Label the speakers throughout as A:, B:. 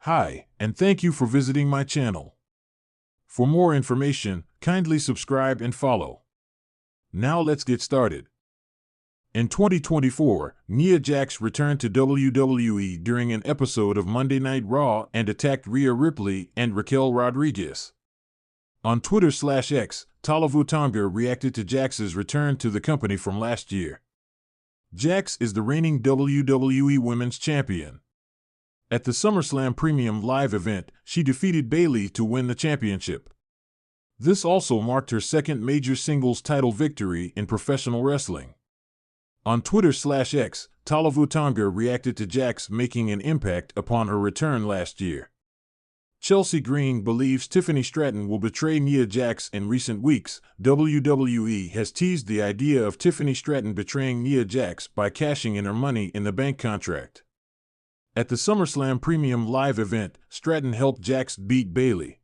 A: Hi, and thank you for visiting my channel. For more information, kindly subscribe and follow. Now let's get started. In 2024, Nia Jax returned to WWE during an episode of Monday Night Raw and attacked Rhea Ripley and Raquel Rodriguez. On Twitter/X, Talavutonga reacted to Jax's return to the company from last year. Jax is the reigning WWE Women's Champion. At the SummerSlam Premium Live event, she defeated Bayley to win the championship. This also marked her second major singles title victory in professional wrestling. On Twitter/X, Talavutonga reacted to Jax making an impact upon her return last year. Chelsea Green believes Tiffany Stratton will betray Nia Jax in recent weeks. WWE has teased the idea of Tiffany Stratton betraying Nia Jax by cashing in her Money in the Bank contract. At the SummerSlam Premium Live event, Stratton helped Jax beat Bayley.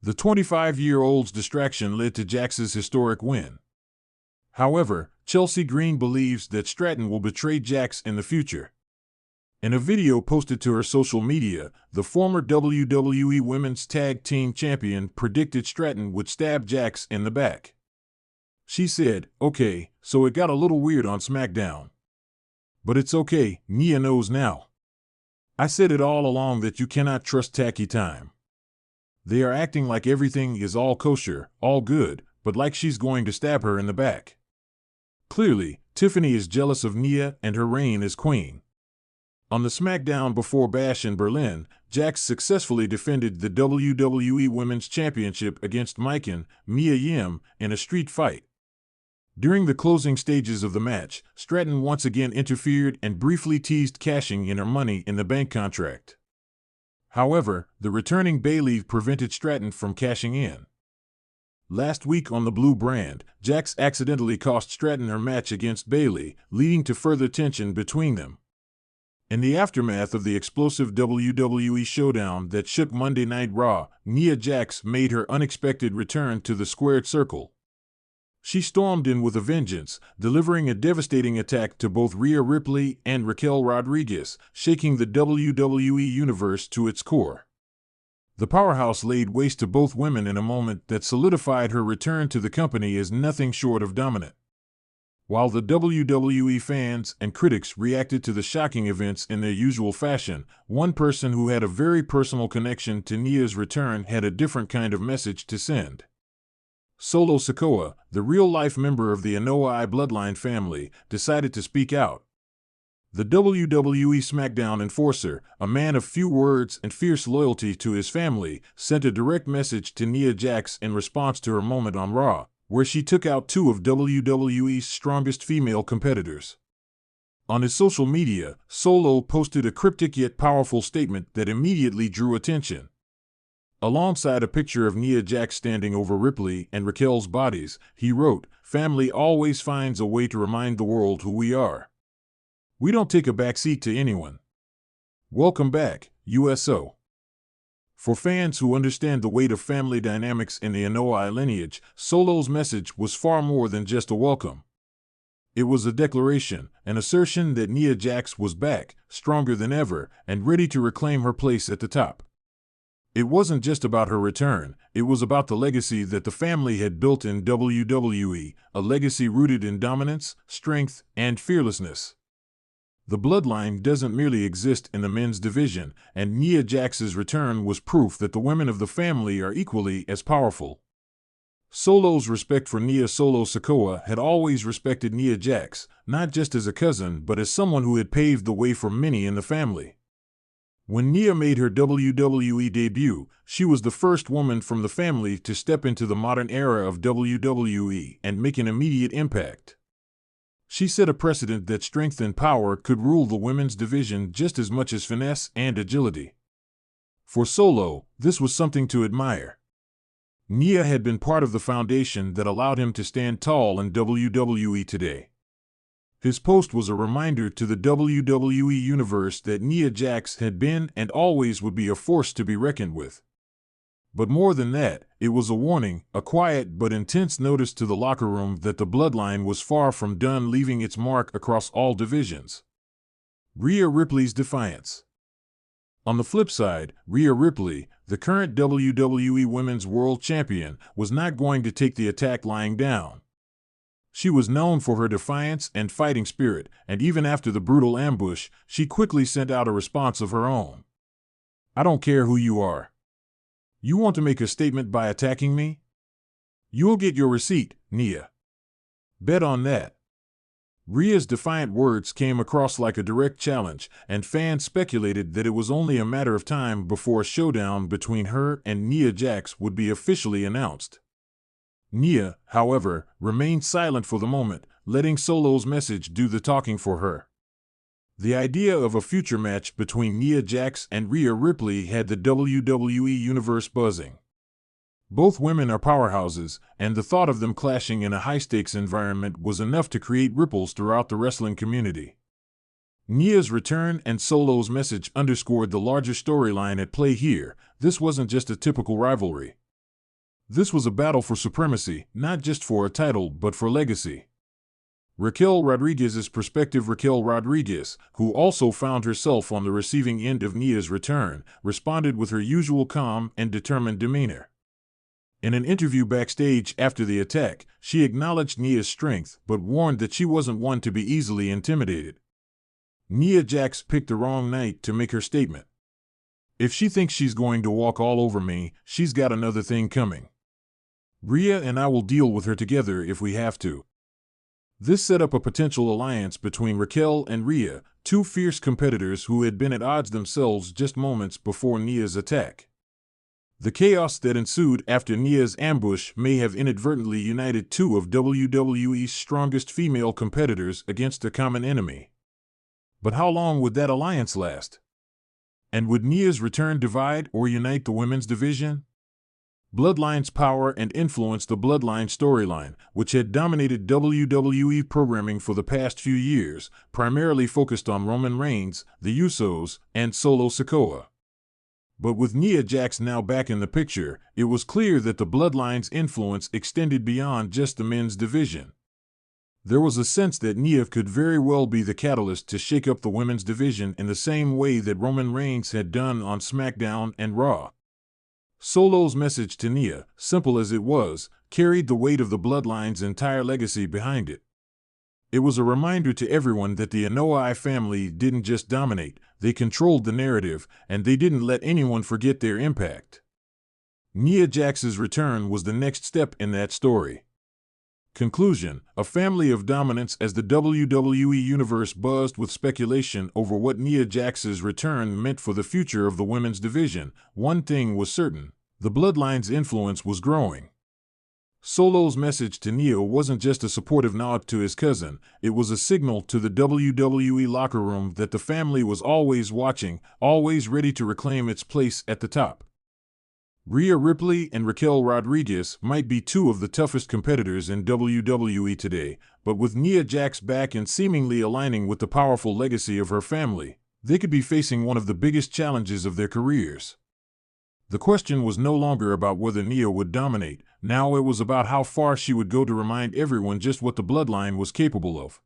A: The 25-year-old's distraction led to Jax's historic win. However, Chelsea Green believes that Stratton will betray Jax in the future. In a video posted to her social media, the former WWE Women's Tag Team Champion predicted Stratton would stab Jax in the back. She said, "Okay, so it got a little weird on SmackDown. But it's okay, Nia knows now. I said it all along that you cannot trust Tacky Time. They are acting like everything is all kosher, all good, but like she's going to stab her in the back." Clearly, Tiffany is jealous of Nia and her reign as queen. On the SmackDown Before Bash in Berlin, Jax successfully defended the WWE Women's Championship against Mia Yim in a street fight. During the closing stages of the match, Stratton once again interfered and briefly teased cashing in her Money in the Bank contract. However, the returning Bayley prevented Stratton from cashing in. Last week on the Blue brand, Jax accidentally cost Stratton her match against Bayley, leading to further tension between them. In the aftermath of the explosive WWE showdown that shook Monday Night Raw, Nia Jax made her unexpected return to the squared circle. She stormed in with a vengeance, delivering a devastating attack to both Rhea Ripley and Raquel Rodriguez, shaking the WWE Universe to its core. The powerhouse laid waste to both women in a moment that solidified her return to the company as nothing short of dominant. While the WWE fans and critics reacted to the shocking events in their usual fashion, one person who had a very personal connection to Nia's return had a different kind of message to send. Solo Sikoa, the real-life member of the Anoa'i bloodline family, decided to speak out. The WWE SmackDown enforcer, a man of few words and fierce loyalty to his family, sent a direct message to Nia Jax in response to her moment on Raw, where she took out two of WWE's strongest female competitors. On his social media, Solo posted a cryptic yet powerful statement that immediately drew attention. Alongside a picture of Nia Jax standing over Ripley and Raquel's bodies, he wrote, "Family always finds a way to remind the world who we are. We don't take a backseat to anyone. Welcome back, USO." For fans who understand the weight of family dynamics in the Anoa'i lineage, Solo's message was far more than just a welcome. It was a declaration, an assertion that Nia Jax was back, stronger than ever, and ready to reclaim her place at the top. It wasn't just about her return, it was about the legacy that the family had built in WWE, a legacy rooted in dominance, strength, and fearlessness. The bloodline doesn't merely exist in the men's division, and Nia Jax's return was proof that the women of the family are equally as powerful. Solo's respect for Nia Solo Sikoa had always respected Nia Jax, not just as a cousin but as someone who had paved the way for many in the family. When Nia made her WWE debut, she was the first woman from the family to step into the modern era of WWE and make an immediate impact. She set a precedent that strength and power could rule the women's division just as much as finesse and agility. For Solo, this was something to admire. Nia had been part of the foundation that allowed him to stand tall in WWE today. His post was a reminder to the WWE Universe that Nia Jax had been and always would be a force to be reckoned with. But more than that, it was a warning, a quiet but intense notice to the locker room that the bloodline was far from done leaving its mark across all divisions. Rhea Ripley's defiance. On the flip side, Rhea Ripley, the current WWE Women's World Champion, was not going to take the attack lying down. She was known for her defiance and fighting spirit, and even after the brutal ambush, she quickly sent out a response of her own. "I don't care who you are. You want to make a statement by attacking me? You'll get your receipt, Nia. Bet on that." Rhea's defiant words came across like a direct challenge, and fans speculated that it was only a matter of time before a showdown between her and Nia Jax would be officially announced. Nia, however, remained silent for the moment, letting Solo's message do the talking for her. The idea of a future match between Nia Jax and Rhea Ripley had the WWE Universe buzzing. Both women are powerhouses, and the thought of them clashing in a high-stakes environment was enough to create ripples throughout the wrestling community. Nia's return and Solo's message underscored the larger storyline at play here. This wasn't just a typical rivalry. This was a battle for supremacy, not just for a title, but for legacy. Raquel Rodriguez's perspective. Raquel Rodriguez, who also found herself on the receiving end of Nia's return, responded with her usual calm and determined demeanor. In an interview backstage after the attack, she acknowledged Nia's strength, but warned that she wasn't one to be easily intimidated. Nia Jax picked the wrong night to make her statement. "If she thinks she's going to walk all over me, she's got another thing coming. Rhea and I will deal with her together if we have to." This set up a potential alliance between Raquel and Rhea, two fierce competitors who had been at odds themselves just moments before Nia's attack. The chaos that ensued after Nia's ambush may have inadvertently united two of WWE's strongest female competitors against a common enemy. But how long would that alliance last? And would Nia's return divide or unite the women's division? Bloodline's power and influence. The Bloodline storyline, which had dominated WWE programming for the past few years, primarily focused on Roman Reigns, the Usos, and Solo Sikoa. But with Nia Jax now back in the picture, it was clear that the Bloodline's influence extended beyond just the men's division. There was a sense that Nia could very well be the catalyst to shake up the women's division in the same way that Roman Reigns had done on SmackDown and Raw. Solo's message to Nia, simple as it was, carried the weight of the Bloodline's entire legacy behind it. It was a reminder to everyone that the Anoa'i family didn't just dominate, they controlled the narrative, and they didn't let anyone forget their impact. Nia Jax's return was the next step in that story. Conclusion: a family of dominance. As the WWE Universe buzzed with speculation over what Nia Jax's return meant for the future of the women's division, one thing was certain: the Bloodline's influence was growing. Solo's message to Nia wasn't just a supportive nod to his cousin, it was a signal to the WWE locker room that the family was always watching, always ready to reclaim its place at the top. Rhea Ripley and Raquel Rodriguez might be two of the toughest competitors in WWE today, but with Nia Jax back and seemingly aligning with the powerful legacy of her family, they could be facing one of the biggest challenges of their careers. The question was no longer about whether Nia would dominate, now it was about how far she would go to remind everyone just what the Bloodline was capable of.